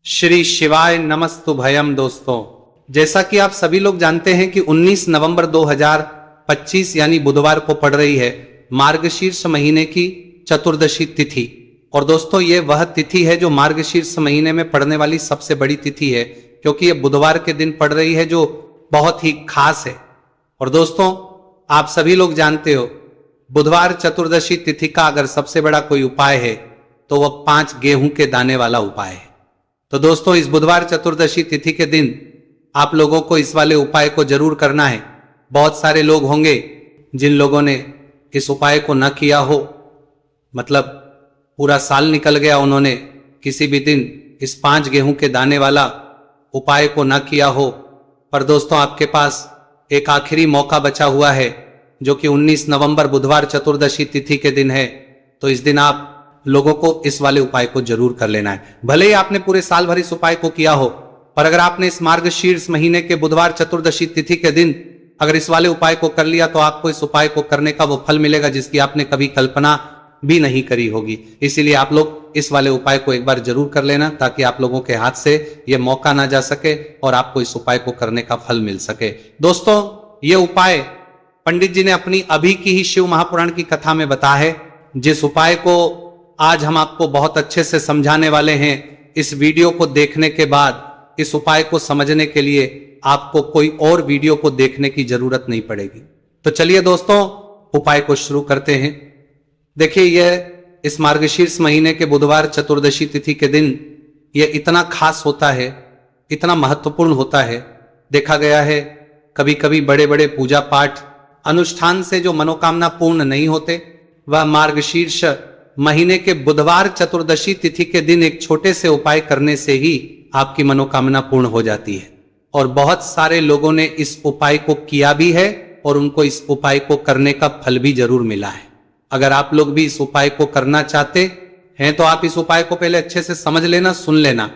श्री शिवाय नमस्तुभयम। दोस्तों, जैसा कि आप सभी लोग जानते हैं कि 19 नवंबर 2025 यानी बुधवार को पड़ रही है मार्गशीर्ष महीने की चतुर्दशी तिथि। और दोस्तों, ये वह तिथि है जो मार्गशीर्ष महीने में पड़ने वाली सबसे बड़ी तिथि है, क्योंकि ये बुधवार के दिन पड़ रही है, जो बहुत ही खास है। और दोस्तों, आप सभी लोग जानते हो, बुधवार चतुर्दशी तिथि का अगर सबसे बड़ा कोई उपाय है तो वह 5 गेहूं के दाने वाला उपाय है। तो दोस्तों, इस बुधवार चतुर्दशी तिथि के दिन आप लोगों को इस वाले उपाय को जरूर करना है। बहुत सारे लोग होंगे जिन लोगों ने इस उपाय को न किया हो, मतलब पूरा साल निकल गया, उन्होंने किसी भी दिन इस 5 गेहूं के दाने वाला उपाय को न किया हो। पर दोस्तों, आपके पास एक आखिरी मौका बचा हुआ है, जो कि 19 नवंबर बुधवार चतुर्दशी तिथि के दिन है। तो इस दिन आप लोगों को इस वाले उपाय को जरूर कर लेना है। भले ही आपने पूरे साल भर इस उपाय को किया हो, पर अगर आपने इस मार्गशीर्ष महीने के बुधवार चतुर्दशी तिथि के दिन अगर इस वाले उपाय को कर लिया, तो आपको इस उपाय को करने का वो फल मिलेगा जिसकी आपने कभी कल्पना भी नहीं करी होगी। इसीलिए आप लोग इस वाले उपाय को एक बार जरूर कर लेना, ताकि आप लोगों के हाथ से यह मौका ना जा सके और आपको इस उपाय को करने का फल मिल सके। दोस्तों, ये उपाय पंडित जी ने अपनी अभी की ही शिव महापुराण की कथा में बताया है, जिस उपाय को आज हम आपको बहुत अच्छे से समझाने वाले हैं। इस वीडियो को देखने के बाद इस उपाय को समझने के लिए आपको कोई और वीडियो को देखने की जरूरत नहीं पड़ेगी। तो चलिए दोस्तों, उपाय को शुरू करते हैं। देखिए, यह इस मार्गशीर्ष महीने के बुधवार चतुर्दशी तिथि के दिन यह इतना खास होता है, इतना महत्वपूर्ण होता है। देखा गया है, कभी कभी बड़े बड़े पूजा पाठ अनुष्ठान से जो मनोकामना पूर्ण नहीं होते, वह मार्गशीर्ष महीने के बुधवार चतुर्दशी तिथि के दिन एक छोटे से उपाय करने से ही आपकी मनोकामना पूर्ण हो जाती है। और बहुत सारे लोगों ने इस उपाय को किया भी है और उनको इस उपाय को करने का फल भी जरूर मिला है। अगर आप लोग भी इस उपाय को करना चाहते हैं तो आप इस उपाय को पहले अच्छे से समझ लेना, सुन लेना,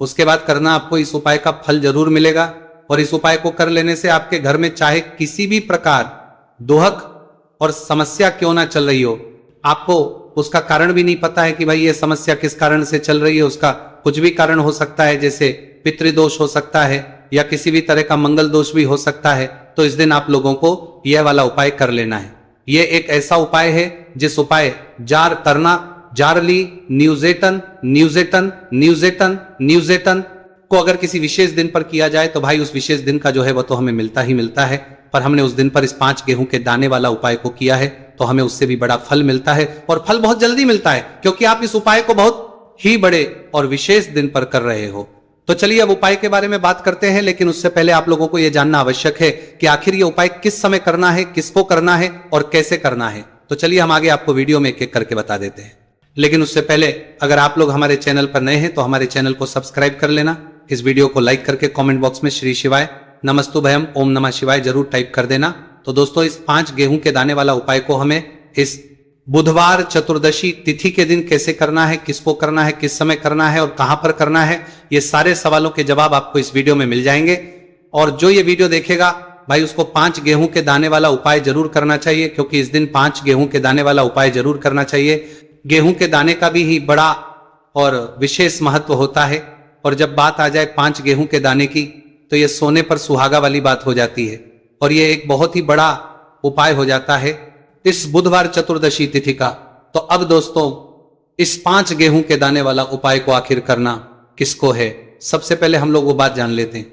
उसके बाद करना। आपको इस उपाय का फल जरूर मिलेगा। और इस उपाय को कर लेने से आपके घर में चाहे किसी भी प्रकार दुहक और समस्या क्यों ना चल रही हो, आपको उसका कारण भी नहीं पता है कि भाई ये समस्या किस कारण से चल रही है, उसका कुछ भी कारण हो सकता है, जैसे पितृदोष हो सकता है या किसी भी तरह का मंगल दोष भी हो सकता है, तो इस दिन आप लोगों को यह वाला उपाय कर लेना है। यह एक ऐसा उपाय है जिस उपाय जार करना, जारली, न्यूजेटन न्यूजेटन न्यूजेटन न्यूजेटन को अगर किसी विशेष दिन पर किया जाए तो भाई उस विशेष दिन का जो है वो तो हमें मिलता ही मिलता है। पर हमने उस दिन पर इस 5 गेहूं के दाने वाला उपाय को किया है तो हमें उससे भी बड़ा फल मिलता है, और फल बहुत जल्दी मिलता है, क्योंकि आप इस उपाय को बहुत ही बड़े और विशेष दिन पर कर रहे हो। तो चलिए अब उपाय के बारे में बात करते हैं, लेकिन उससे पहले आप लोगों को यह जानना आवश्यक है कि आखिर ये उपाय किस समय करना है, किसको करना है और कैसे करना है। तो चलिए हम आगे आपको वीडियो में एक एक करके बता देते हैं। लेकिन उससे पहले अगर आप लोग हमारे चैनल पर नए हैं तो हमारे चैनल को सब्सक्राइब कर लेना। इस वीडियो को लाइक करके कमेंट बॉक्स में श्री शिवाय नमस्तुभयम ओम नमः शिवाय जरूर टाइप कर देना। तो दोस्तों, इस 5 गेहूं के दाने वाला उपाय को हमें इस बुधवार चतुर्दशी तिथि के दिन कैसे करना है, किसको करना है, किस समय करना है और कहां पर करना है, ये सारे सवालों के जवाब आपको इस वीडियो में मिल जाएंगे। और जो ये वीडियो देखेगा भाई, उसको 5 गेहूं के दाने वाला उपाय जरूर करना चाहिए, क्योंकि इस दिन 5 गेहूं के दाने वाला उपाय जरूर करना चाहिए। गेहूं के दाने का भी ही बड़ा और विशेष महत्व होता है। और जब बात आ जाए 5 गेहूं के दाने की, तो ये सोने पर सुहागा वाली बात हो जाती है, और ये एक बहुत ही बड़ा उपाय हो जाता है इस बुधवार चतुर्दशी तिथि का। तो अब दोस्तों, इस 5 गेहूं के दाने वाला उपाय को आखिर करना किसको है, सबसे पहले हम लोग वो बात जान लेते हैं।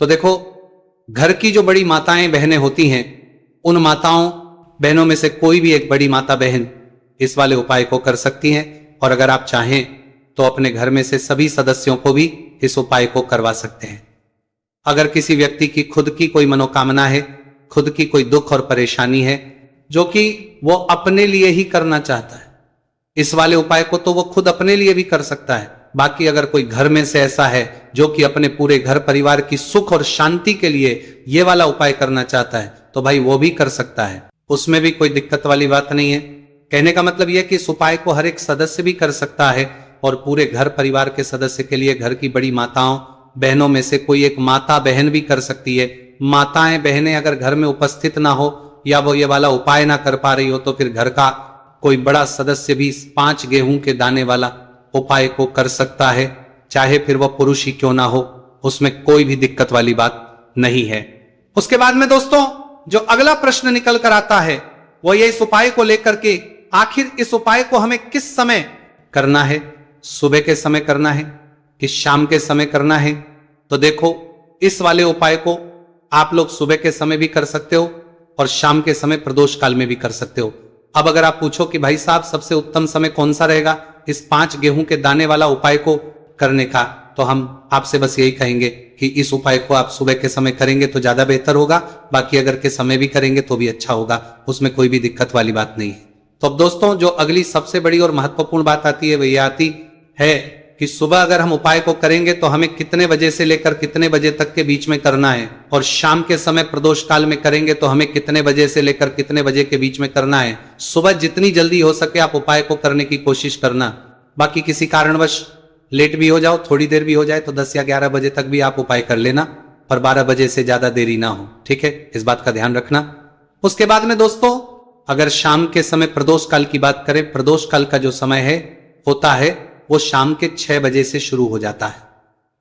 तो देखो, घर की जो बड़ी माताएं बहनें होती हैं, उन माताओं बहनों में से कोई भी एक बड़ी माता बहन इस वाले उपाय को कर सकती हैं। और अगर आप चाहें तो अपने घर में से सभी सदस्यों को भी इस उपाय को करवा सकते हैं। अगर किसी व्यक्ति की खुद की कोई मनोकामना है, खुद की कोई दुख और परेशानी है, जो कि वो अपने लिए ही करना चाहता है, इस वाले उपाय को तो वो खुद अपने लिए भी कर सकता है। बाकी अगर कोई घर में से ऐसा है जो कि अपने पूरे घर परिवार की सुख और शांति के लिए ये वाला उपाय करना चाहता है, तो भाई वो भी कर सकता है, उसमें भी कोई दिक्कत वाली बात नहीं है। कहने का मतलब यह कि इस उपाय को हर एक सदस्य भी कर सकता है, और पूरे घर परिवार के सदस्य के लिए घर की बड़ी माताओं बहनों में से कोई एक माता बहन भी कर सकती है। माताएं बहनें अगर घर में उपस्थित ना हो या वो ये वाला उपाय ना कर पा रही हो, तो फिर घर का कोई बड़ा सदस्य भी 5 गेहूं के दाने वाला उपाय को कर सकता है। चाहे फिर वह पुरुष ही क्यों ना हो, उसमें कोई भी दिक्कत वाली बात नहीं है। उसके बाद में दोस्तों जो अगला प्रश्न निकल कर आता है वो ये इस उपाय को लेकर के, आखिर इस उपाय को हमें किस समय करना है, सुबह के समय करना है कि शाम के समय करना है। तो देखो इस वाले उपाय को आप लोग सुबह के समय भी कर सकते हो और शाम के समय प्रदोष काल में भी कर सकते हो। अब अगर आप पूछो कि भाई साहब सबसे उत्तम समय कौन सा रहेगा इस 5 गेहूं के दाने वाला उपाय को करने का, तो हम आपसे बस यही कहेंगे कि इस उपाय को आप सुबह के समय करेंगे तो ज्यादा बेहतर होगा, बाकी अगर के समय भी करेंगे तो भी अच्छा होगा, उसमें कोई भी दिक्कत वाली बात नहीं है। तो अब दोस्तों जो अगली सबसे बड़ी और महत्वपूर्ण बात आती है वह यह आती है कि सुबह अगर हम उपाय को करेंगे तो हमें कितने बजे से लेकर कितने बजे तक के बीच में करना है, और शाम के समय प्रदोष काल में करेंगे तो हमें कितने बजे से लेकर कितने बजे के बीच में करना है। सुबह जितनी जल्दी हो सके आप उपाय को करने की कोशिश करना, बाकी किसी कारणवश लेट भी हो जाओ, थोड़ी देर भी हो जाए तो 10 या 11 बजे तक भी आप उपाय कर लेना, पर 12 बजे से ज्यादा देरी ना हो, ठीक है, इस बात का ध्यान रखना। उसके बाद में दोस्तों अगर शाम के समय प्रदोष काल की बात करें, प्रदोष काल का जो समय है होता है वो शाम के 6 बजे से शुरू हो जाता है।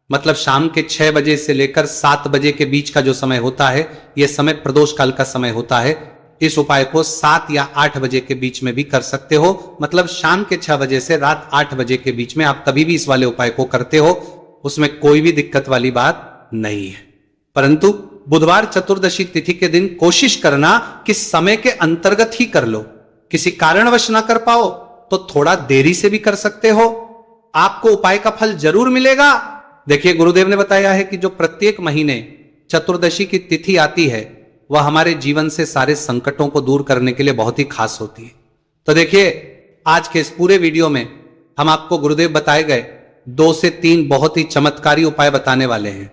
मतलब शाम के 6 बजे से लेकर 7 बजे के बीच का जो समय होता है यह समय प्रदोष काल का समय होता है। इस उपाय को 7 या 8 बजे के बीच में भी कर सकते हो, मतलब शाम के 6 बजे से रात 8 बजे के बीच में आप कभी भी इस वाले उपाय को करते हो, उसमें कोई भी दिक्कत वाली बात नहीं है। परंतु बुधवार चतुर्दशी तिथि के दिन कोशिश करना कि समय के अंतर्गत ही कर लो, किसी कारणवश ना कर पाओ तो थोड़ा देरी से भी कर सकते हो, आपको उपाय का फल जरूर मिलेगा। देखिए गुरुदेव ने बताया है कि जो प्रत्येक महीने चतुर्दशी की तिथि आती है वह हमारे जीवन से सारे संकटों को दूर करने के लिए बहुत ही खास होती है। तो देखिए आज के इस पूरे वीडियो में हम आपको गुरुदेव बताए गए 2 से 3 बहुत ही चमत्कारी उपाय बताने वाले हैं।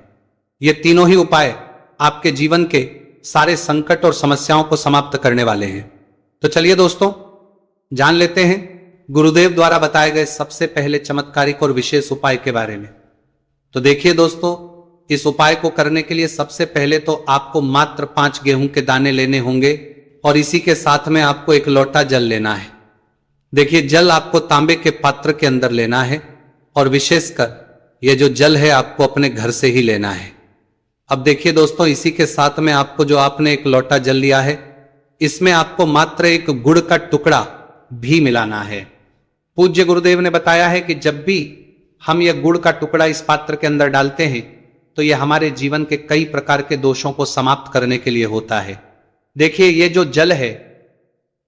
ये तीनों ही उपाय आपके जीवन के सारे संकट और समस्याओं को समाप्त करने वाले हैं। तो चलिए दोस्तों जान लेते हैं गुरुदेव द्वारा बताए गए सबसे पहले चमत्कारिक और विशेष उपाय के बारे में। तो देखिए दोस्तों इस उपाय को करने के लिए सबसे पहले तो आपको मात्र 5 गेहूं के दाने लेने होंगे और इसी के साथ में आपको 1 लोटा जल लेना है। देखिए जल आपको तांबे के पात्र के अंदर लेना है और विशेषकर यह जो जल है आपको अपने घर से ही लेना है। अब देखिए दोस्तों इसी के साथ में आपको जो आपने 1 लोटा जल लिया है इसमें आपको मात्र 1 गुड़ का टुकड़ा भी मिलाना है। पूज्य गुरुदेव ने बताया है कि जब भी हम यह गुड़ का टुकड़ा इस पात्र के अंदर डालते हैं तो यह हमारे जीवन के कई प्रकार के दोषों को समाप्त करने के लिए होता है। देखिए ये जो जल है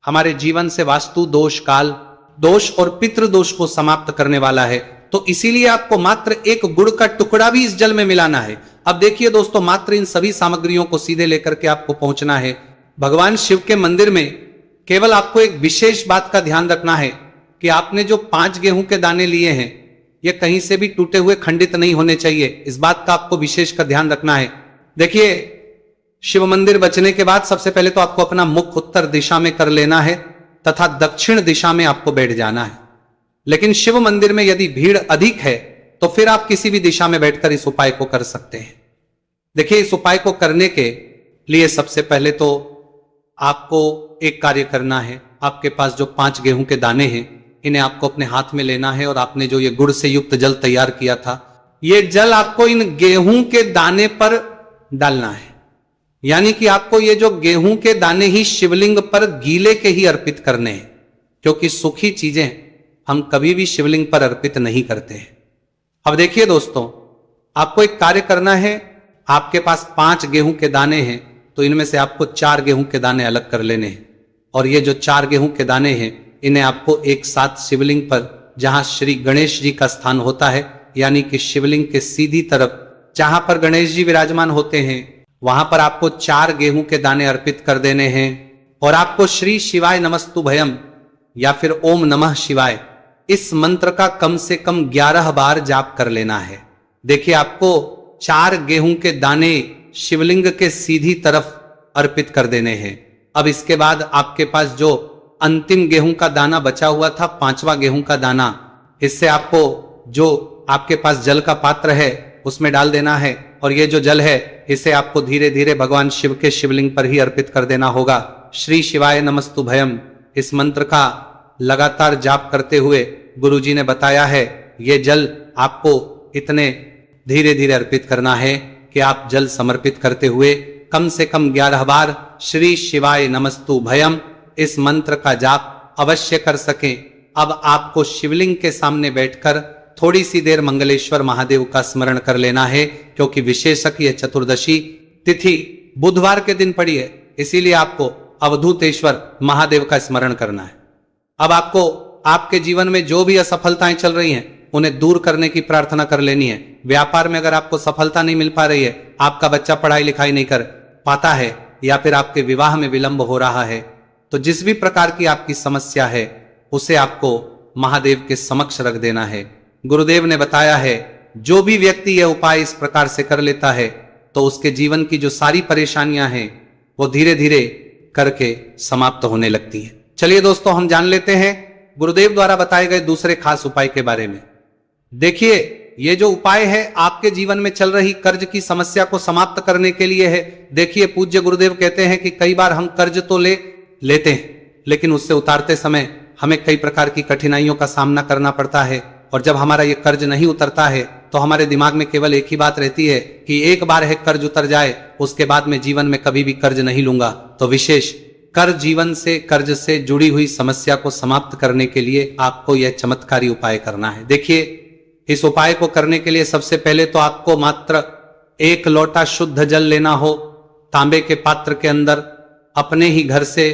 हमारे जीवन से वास्तु दोष, काल दोष और पितृ दोष को समाप्त करने वाला है, तो इसीलिए आपको मात्र 1 गुड़ का टुकड़ा भी इस जल में मिलाना है। अब देखिए दोस्तों मात्र इन सभी सामग्रियों को सीधे लेकर के आपको पहुंचना है भगवान शिव के मंदिर में। केवल आपको एक विशेष बात का ध्यान रखना है कि आपने जो 5 गेहूं के दाने लिए हैं ये कहीं से भी टूटे हुए खंडित नहीं होने चाहिए, इस बात का आपको विशेष का ध्यान रखना है। देखिए शिव मंदिर बचने के बाद सबसे पहले तो आपको अपना मुख उत्तर दिशा में कर लेना है तथा दक्षिण दिशा में आपको बैठ जाना है। लेकिन शिव मंदिर में यदि भीड़ अधिक है तो फिर आप किसी भी दिशा में बैठकर इस उपाय को कर सकते हैं। देखिए इस उपाय को करने के लिए सबसे पहले तो आपको एक कार्य करना है। आपके पास जो 5 गेहूं के दाने हैं इन्हें आपको अपने हाथ में लेना है और आपने जो ये गुड़ से युक्त जल तैयार किया था ये जल आपको इन गेहूं के दाने पर डालना है। यानी कि आपको ये जो गेहूं के दाने ही शिवलिंग पर गीले के ही अर्पित करने हैं, क्योंकि सूखी चीजें हम कभी भी शिवलिंग पर अर्पित नहीं करते हैं। अब देखिए दोस्तों आपको एक कार्य करना है। आपके पास 5 गेहूं के दाने हैं तो इनमें से आपको 4 गेहूं के दाने अलग कर लेने हैं और ये जो 4 गेहूं के दाने हैं इन्हें आपको एक साथ शिवलिंग पर जहां श्री गणेश जी का स्थान होता है, यानी कि शिवलिंग के सीधी तरफ जहां पर गणेश जी विराजमान होते हैं वहां पर आपको 4 गेहूं के दाने अर्पित कर देने हैं और आपको श्री शिवाय नमस्तुभयम या फिर ओम नमः शिवाय इस मंत्र का कम से कम 11 बार जाप कर लेना है। देखिए आपको 4 गेहूं के दाने शिवलिंग के सीधी तरफ अर्पित कर देने हैं। अब इसके बाद आपके पास जो अंतिम गेहूं का दाना बचा हुआ था 5वां गेहूं का दाना, इससे आपको जो आपके पास जल का पात्र है उसमें डाल देना है और ये जो जल है इसे आपको धीरे धीरे भगवान शिव के शिवलिंग पर ही अर्पित कर देना होगा। श्री शिवाय नमस्तुभयम इस मंत्र का लगातार जाप करते हुए गुरुजी ने बताया है ये जल आपको इतने धीरे धीरे अर्पित करना है कि आप जल समर्पित करते हुए कम से कम 11 बार श्री शिवाय नमस्तु भयम इस मंत्र का जाप अवश्य कर सकें। अब आपको शिवलिंग के सामने बैठकर थोड़ी सी देर मंगलेश्वर महादेव का स्मरण कर लेना है, क्योंकि विशेषक यह चतुर्दशी तिथि बुधवार के दिन पड़ी है, इसीलिए आपको अवधूतेश्वर महादेव का स्मरण करना है। अब आपको आपके जीवन में जो भी असफलताएं चल रही हैं उन्हें दूर करने की प्रार्थना कर लेनी है। व्यापार में अगर आपको सफलता नहीं मिल पा रही है, आपका बच्चा पढ़ाई लिखाई नहीं कर पाता है, या फिर आपके विवाह में विलंब हो रहा है, तो जिस भी प्रकार की आपकी समस्या है उसे आपको महादेव के समक्ष रख देना है। गुरुदेव ने बताया है जो भी व्यक्ति यह उपाय इस प्रकार से कर लेता है तो उसके जीवन की जो सारी परेशानियां हैं वो धीरे धीरे करके समाप्त होने लगती हैं। चलिए दोस्तों, हम जान लेते हैं गुरुदेव द्वारा बताए गए दूसरे खास उपाय के बारे में। देखिए, ये जो उपाय है आपके जीवन में चल रही कर्ज की समस्या को समाप्त करने के लिए है। देखिए, पूज्य गुरुदेव कहते हैं कि कई बार हम कर्ज तो लेते हैं, लेकिन उससे उतारते समय हमें कई प्रकार की कठिनाइयों का सामना करना पड़ता है, और जब हमारा ये कर्ज नहीं उतरता है तो हमारे दिमाग में केवल एक ही बात रहती है कि एक बार है कर्ज उतर जाए, उसके बाद में जीवन में कभी भी कर्ज नहीं लूंगा। तो विशेष कर्ज से जुड़ी हुई समस्या को समाप्त करने के लिए आपको यह चमत्कारी उपाय करना है। देखिए, इस उपाय को करने के लिए सबसे पहले तो आपको मात्र 1 लोटा शुद्ध जल लेना हो, तांबे के पात्र के अंदर अपने ही घर से।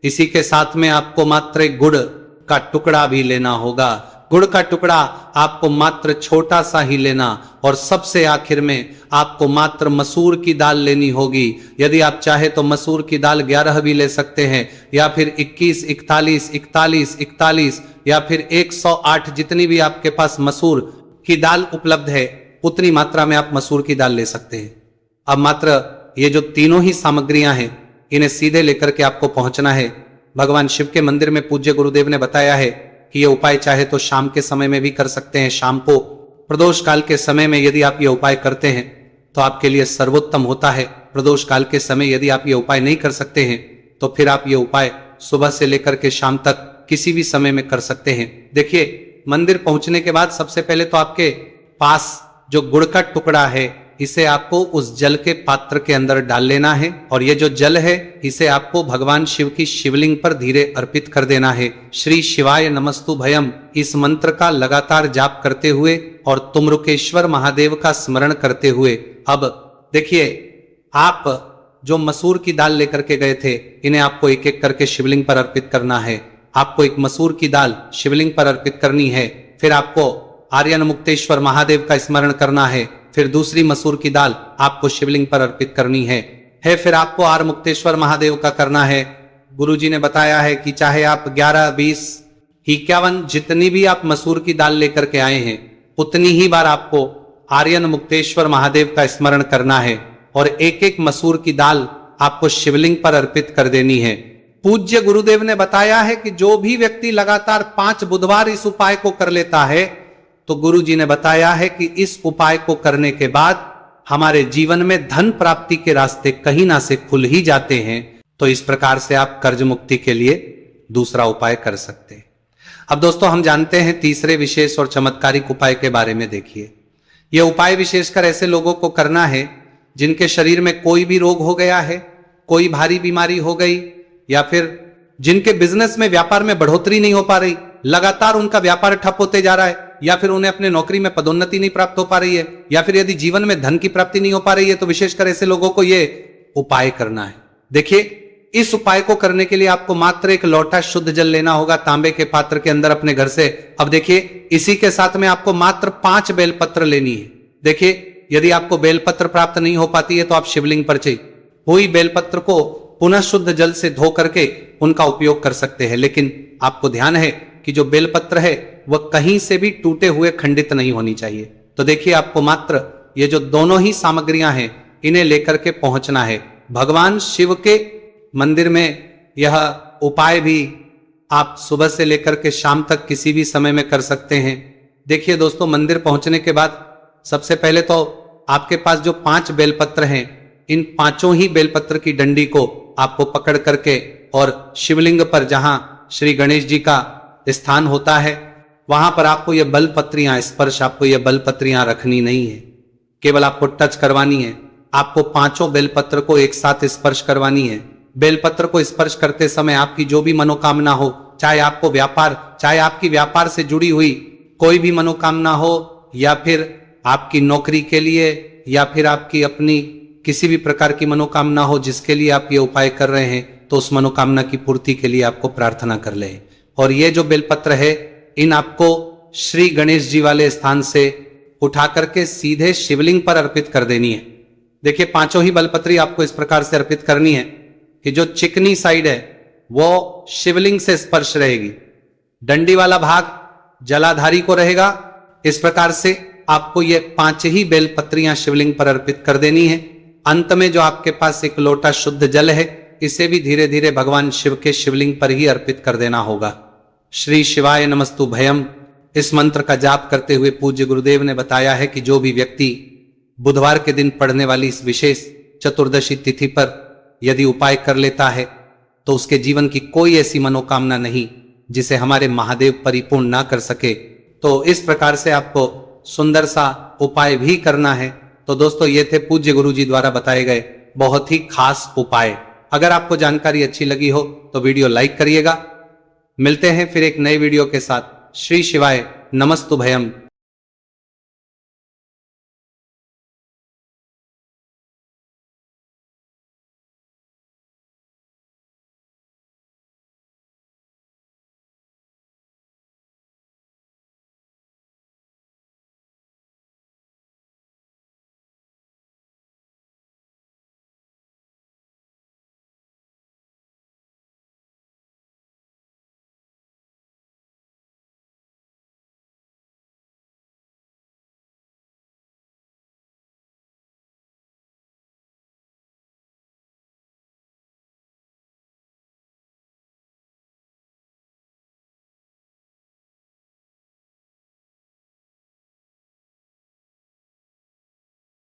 इसी के साथ में आपको मात्र एक गुड़ का टुकड़ा भी लेना होगा। गुड़ का टुकड़ा आपको मात्र छोटा सा ही लेना, और सबसे आखिर में आपको मात्र मसूर की दाल लेनी होगी। यदि आप चाहे तो मसूर की दाल 11 भी ले सकते हैं, या फिर 21, 41, 41, 41 या फिर 108, जितनी भी आपके पास मसूर की दाल उपलब्ध है उतनी मात्रा में आप मसूर की दाल ले सकते हैं। अब मात्र ये जो तीनों ही सामग्रियां हैं इन्हें सीधे लेकर के आपको पहुंचना है भगवान शिव के मंदिर में। पूज्य गुरुदेव ने बताया है कि ये उपाय चाहे तो शाम के समय में भी कर सकते हैं। शाम को प्रदोष काल के समय में यदि आप ये उपाय करते हैं तो आपके लिए सर्वोत्तम होता है। प्रदोष काल के समय यदि आप ये उपाय नहीं कर सकते हैं तो फिर आप ये उपाय सुबह से लेकर के शाम तक किसी भी समय में कर सकते हैं। देखिए, मंदिर पहुंचने के बाद सबसे पहले तो आपके पास जो गुड़ का टुकड़ा है इसे आपको उस जल के पात्र के अंदर डाल लेना है, और ये जो जल है इसे आपको भगवान शिव की शिवलिंग पर धीरे अर्पित कर देना है। श्री शिवाय नमस्तु भयम इस मंत्र का लगातार जाप करते हुए और तुमरुकेश्वर महादेव का स्मरण करते हुए। अब देखिए, आप जो मसूर की दाल लेकर के गए थे इन्हें आपको एक एक करके शिवलिंग पर अर्पित करना है। आपको एक मसूर की दाल शिवलिंग पर अर्पित करनी है, फिर आपको आर्यन मुक्तेश्वर महादेव का स्मरण करना है, फिर दूसरी मसूर की दाल आपको शिवलिंग पर अर्पित करनी है, फिर आपको आर मुक्तेश्वर महादेव का करना है। गुरुजी ने बताया है कि चाहे आप 11, 20, 51 जितनी भी आप मसूर की दाल लेकर के आए हैं उतनी ही बार आपको आर्यन मुक्तेश्वर महादेव का स्मरण करना है, और एक एक मसूर की दाल आपको शिवलिंग पर अर्पित कर देनी है। पूज्य गुरुदेव ने बताया है कि जो भी व्यक्ति लगातार 5 बुधवार इस उपाय को कर लेता है तो गुरुजी ने बताया है कि इस उपाय को करने के बाद हमारे जीवन में धन प्राप्ति के रास्ते कहीं ना से खुल ही जाते हैं। तो इस प्रकार से आप कर्ज मुक्ति के लिए दूसरा उपाय कर सकते हैं। अब दोस्तों, हम जानते हैं तीसरे विशेष और चमत्कारिक उपाय के बारे में। देखिए, यह उपाय विशेषकर ऐसे लोगों को करना है जिनके शरीर में कोई भी रोग हो गया है, कोई भारी बीमारी हो गई, या फिर जिनके बिजनेस में व्यापार में बढ़ोतरी नहीं हो पा रही, लगातार उनका व्यापार ठप होते जा रहा है, या फिर उन्हें अपने नौकरी में पदोन्नति नहीं प्राप्त हो पा रही है, या फिर यदि जीवन में धन की प्राप्ति नहीं हो पा रही है, तो विशेषकर ऐसे लोगों को यह उपाय करना है। देखिए, इस उपाय को करने के लिए आपको मात्र 1 लोटा शुद्ध जल लेना होगा तांबे के पात्र के अंदर अपने घर से। अब देखिए, इसी के साथ में आपको मात्र 5 बेलपत्र लेनी है। देखिए, यदि आपको बेलपत्र प्राप्त नहीं हो पाती है तो आप शिवलिंग पर हुई बेलपत्र को पुनः शुद्ध जल से धो करके उनका उपयोग कर सकते हैं, लेकिन आपको ध्यान है कि जो बेलपत्र है वह कहीं से भी टूटे हुए खंडित नहीं होनी चाहिए। तो देखिए, आपको मात्र ये जो दोनों ही सामग्रियां हैं इन्हें लेकर के पहुंचना है भगवान शिव के मंदिर में। यह उपाय भी आप सुबह से लेकर के शाम तक किसी भी समय में कर सकते हैं। देखिए दोस्तों, मंदिर पहुंचने के बाद सबसे पहले तो आपके पास जो 5 बेलपत्र हैं, इन 5 ही बेलपत्र की डंडी को आपको पकड़ करके और शिवलिंग पर जहां श्री गणेश जी का स्थान होता है वहां पर आपको ये बलपत्रियां स्पर्श, आपको ये बलपत्रियां रखनी नहीं है, केवल आपको टच करवानी है। आपको पांचों बेलपत्र को एक साथ स्पर्श करवानी है। बेलपत्र को स्पर्श करते समय आपकी जो भी मनोकामना हो, चाहे आपको व्यापार, चाहे आपकी व्यापार से जुड़ी हुई कोई भी मनोकामना हो, या फिर आपकी नौकरी के लिए, या फिर आपकी अपनी किसी भी प्रकार की मनोकामना हो जिसके लिए आप ये उपाय कर रहे हैं, तो उस मनोकामना की पूर्ति के लिए आपको प्रार्थना कर ले। और ये जो बेलपत्र है, इन आपको श्री गणेश जी वाले स्थान से उठा करके सीधे शिवलिंग पर अर्पित कर देनी है। देखिए, पांचों ही बेलपत्री आपको इस प्रकार से अर्पित करनी है कि जो चिकनी साइड है वो शिवलिंग से स्पर्श रहेगी, डंडी वाला भाग जलाधारी को रहेगा। इस प्रकार से आपको ये पांच ही बेलपत्रियां शिवलिंग पर अर्पित कर देनी है। अंत में जो आपके पास एक लोटा शुद्ध जल है, इसे भी धीरे धीरे भगवान शिव के शिवलिंग पर ही अर्पित कर देना होगा। श्री शिवाय नमस्तु भयम, इस मंत्र का जाप करते हुए पूज्य गुरुदेव ने बताया है कि जो भी व्यक्ति बुधवार के दिन पड़ने वाली इस विशेष चतुर्दशी तिथि पर यदि उपाय कर लेता है, तो उसके जीवन की कोई ऐसी मनोकामना नहीं जिसे हमारे महादेव परिपूर्ण ना कर सके। तो इस प्रकार से आपको सुंदर सा उपाय भी करना है। तो दोस्तों, ये थे पूज्य गुरु जी द्वारा बताए गए बहुत ही खास उपाय। अगर आपको जानकारी अच्छी लगी हो तो वीडियो लाइक करिएगा। मिलते हैं फिर एक नए वीडियो के साथ। श्री शिवाय नमस्तु भयम।